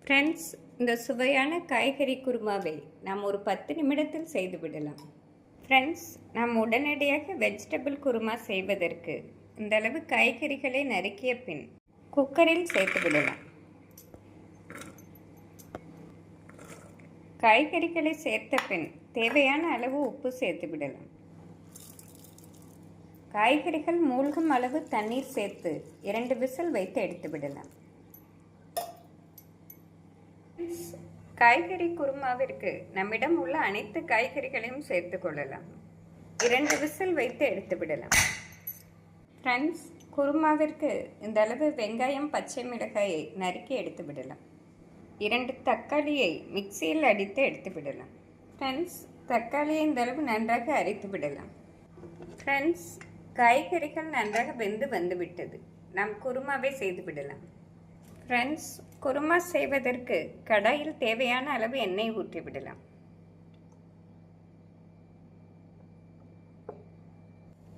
Friends, இந்த சுவையான காய்கறி குருமாவை நாம் ஒரு 10 நிமிடத்தில் செய்து விடலாம். ஃப்ரெண்ட்ஸ், நாம் உடனடியாக வெஜிடபிள் குருமா செய்வதற்கு இந்த அளவு காய்கறிகளை நறுக்கிய பின் குக்கரில் சேர்த்து விடலாம். காய்கறிகளை சேர்த்த பின் தேவையான அளவு உப்பு சேர்த்து விடலாம். காய்கறிகள் மூழ்கும் அளவு தண்ணீர் சேர்த்து 2 விசில் வைத்து எடுத்து விடலாம். காய்கறி குருமாவிற்கு நம்மிடம் உள்ள அனைத்து காய்கறிகளையும் சேர்த்து கொள்ளலாம். 2 விசில் வைத்து எடுத்து விடலாம். ஃப்ரெண்ட்ஸ், குருமாவிற்கு இந்த அளவு வெங்காயம், பச்சை மிளகாயை நறுக்கி எடுத்து விடலாம். 2 தக்காளியை மிக்சியில் அடித்து எடுத்து விடலாம். ஃப்ரெண்ட்ஸ், தக்காளியை இந்த அளவு நன்றாக அரைத்து விடலாம். ஃப்ரெண்ட்ஸ், காய்கறிகள் நன்றாக வெந்து வந்துவிட்டது. நாம் குருமாவை செய்து விடலாம். ஃப்ரெண்ட்ஸ், குருமா செய்வதற்கு கடாயில் தேவையான அளவு எண்ணெய் ஊற்றி விடலாம்.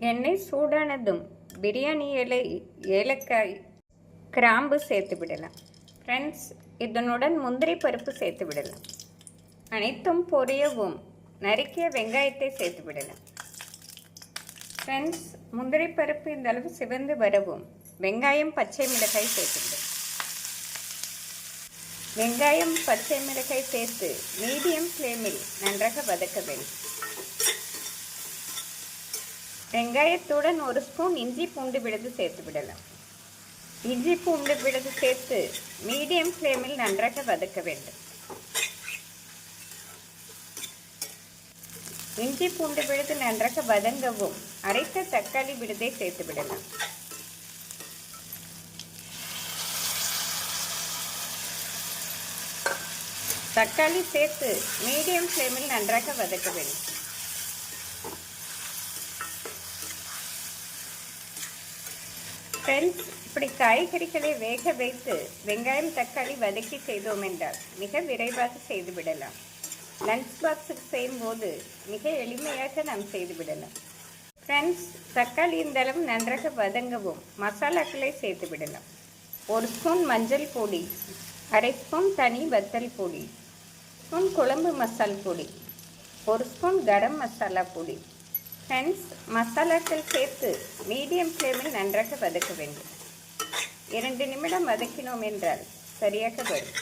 எண்ணெய் சூடானதும் பிரியாணி இலை, ஏலக்காய், கிராம்பு சேர்த்து விடலாம். ஃப்ரெண்ட்ஸ், இதனுடன் முந்திரி பருப்பு சேர்த்து விடலாம். அனைத்தும் பொரியவும் நறுக்கிய வெங்காயத்தை சேர்த்து விடலாம். ஃப்ரெண்ட்ஸ், முந்திரி பருப்பு இந்த அளவு சிவந்து வரவும் வெங்காயம், பச்சை மிளகாய் சேர்த்து விடலாம். வெங்காயம், பச்சை மிளகாய் சேர்த்து மீடியம் ஃப்ளேமில் நன்றாக வதக்க வேண்டும். வெங்காயத்துடன் 1 ஸ்பூன் இஞ்சி பூண்டு விழுது சேர்த்து விடலாம். இஞ்சி பூண்டு விழுது சேர்த்து மீடியம் ஃப்ளேமில் நன்றாக வதக்க வேண்டும். இஞ்சி பூண்டு விழுது நன்றாக வதங்கவும் அரைத்த தக்காளி விழுதை சேர்த்து விடலாம். தக்காளி சேர்த்து மீடியம் ஃப்ளேமில் நன்றாக வதக்க வேண்டும். ஃப்ரெண்ட்ஸ், இப்படி காய்கறிகளை வேக வைத்து வெங்காயம், தக்காளி வதக்கி செய்தோம் என்றால் மிக விரைவாக செய்து விடலாம். லஞ்ச் பாக்ஸுக்கு செய்யும்போது மிக எளிமையாக நாம் செய்து விடலாம். ஃப்ரெண்ட்ஸ், தக்காளி இந்த அளவு நன்றாக வதங்கவும் மசாலாக்களை சேர்த்து விடலாம். 1 ஸ்பூன் மஞ்சள் பொடி, அரை ஸ்பூன் தனி வத்தல் பொடி, ஸ்பூன் குழம்பு மசால் பொடி, 1 ஸ்பூன் கரம் மசாலா பொடி. ஃப்ரெண்ட்ஸ், மசாலாக்கள் சேர்த்து மீடியம் ஃப்ளேமில் நன்றாக வதக்க வேண்டும். 2 நிமிடம் வதக்கினோம் என்றால் சரியாக வரும்.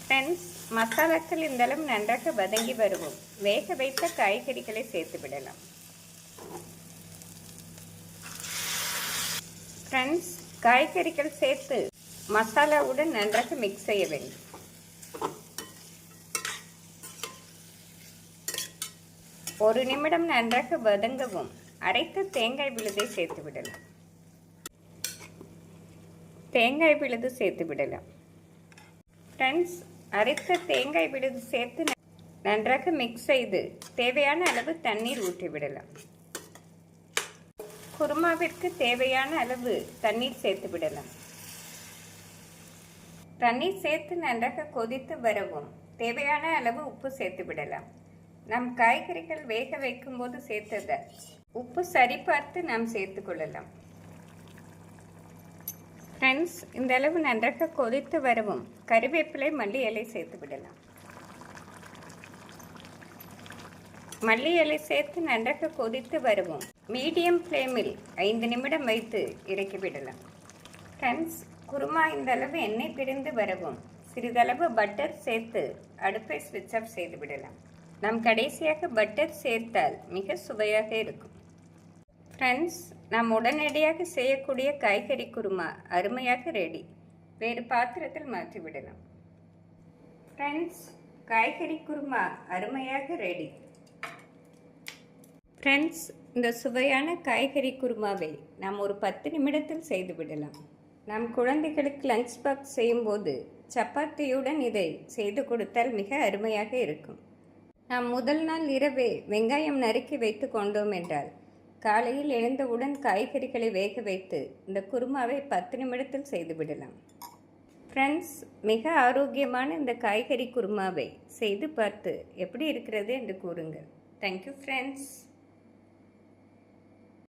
ஃப்ரெண்ட்ஸ், மசாலாக்கள் இந்த அளவு நன்றாக வதங்கி வருவோம் வேக வைத்த காய்கறிகளை சேர்த்து விடலாம். ஃப்ரெண்ட்ஸ், காய்கறிகள் சேர்த்து மசாலாவுடன் நன்றாக மிக்ஸ் செய்ய வேண்டும். 1 நிமிடம் நன்றாக வதங்கவும் அரைத்த தேங்காய் விழுதை சேர்த்து விடலாம். தேங்காய் விழுது சேர்த்து விடலாம். ஃப்ரெண்ட்ஸ், அரைத்த தேங்காய் விழுது சேர்த்து நன்றாக மிக்ஸ் செய்து தேவையான அளவு தண்ணீர் ஊற்றி விடலாம். குருமாவிற்கு தேவையான அளவு தண்ணீர் சேர்த்து விடலாம். தண்ணீர் சேர்த்து நன்றாக கொதித்து வரவும் தேவையான அளவு உப்பு சேர்த்து விடலாம். நம் காய்கறிகள் வேக வைக்கும் போது சேர்த்தத உப்பு சரி பார்த்து நாம் சேர்த்து கொள்ளலாம். ஃப்ரெண்ட்ஸ், இந்த அளவு நன்றாக கொதித்து வரவும் கறிவேப்பிலை, மல்லி இலை சேர்த்து விடலாம். மல்லி இலை சேர்த்து நன்றாக கொதித்து வரவும் மீடியம் ஃப்ளேமில் 5 நிமிடம் வைத்து இறக்கி விடலாம். ஃப்ரெண்ட்ஸ், குருமா இந்த அளவு எண்ணெய் பிரிந்து வரவும் சிறிதளவு பட்டர் சேர்த்து அடுப்பை ஸ்விட்ச் ஆஃப் செய்து விடலாம். நாம் கடைசியாக பட்டர் சேர்த்தால் மிக சுவையாக இருக்கும். ஃப்ரெண்ட்ஸ், நாம் உடனடியாக செய்யக்கூடிய காய்கறி குருமா அருமையாக ரெடி. வேறு பாத்திரத்தில் மாற்றி விடலாம். ஃப்ரெண்ட்ஸ், காய்கறி குருமா அருமையாக ரெடி. ஃப்ரெண்ட்ஸ், இந்த சுவையான காய்கறி குருமாவை நாம் ஒரு 10 நிமிடத்தில் செய்து விடலாம். நம் குழந்தைகளுக்கு லஞ்ச் பாக்ஸ் செய்யும்போது சப்பாத்தியுடன் இதை செய்து கொடுத்தால் மிக அருமையாக இருக்கும். நாம் முதல் நாள் இரவே வெங்காயம் நறுக்கி வைத்து கொண்டோம் என்றால் காலையில் எழுந்தவுடன் காய்கறிகளை வேக வைத்து இந்த குருமாவை 10 நிமிடத்தில் செய்து விடலாம். ஃப்ரெண்ட்ஸ், மிக ஆரோக்கியமான இந்த காய்கறி குருமாவை செய்து பார்த்து எப்படி இருக்கிறது என்று கூறுங்கள். Thank you friends.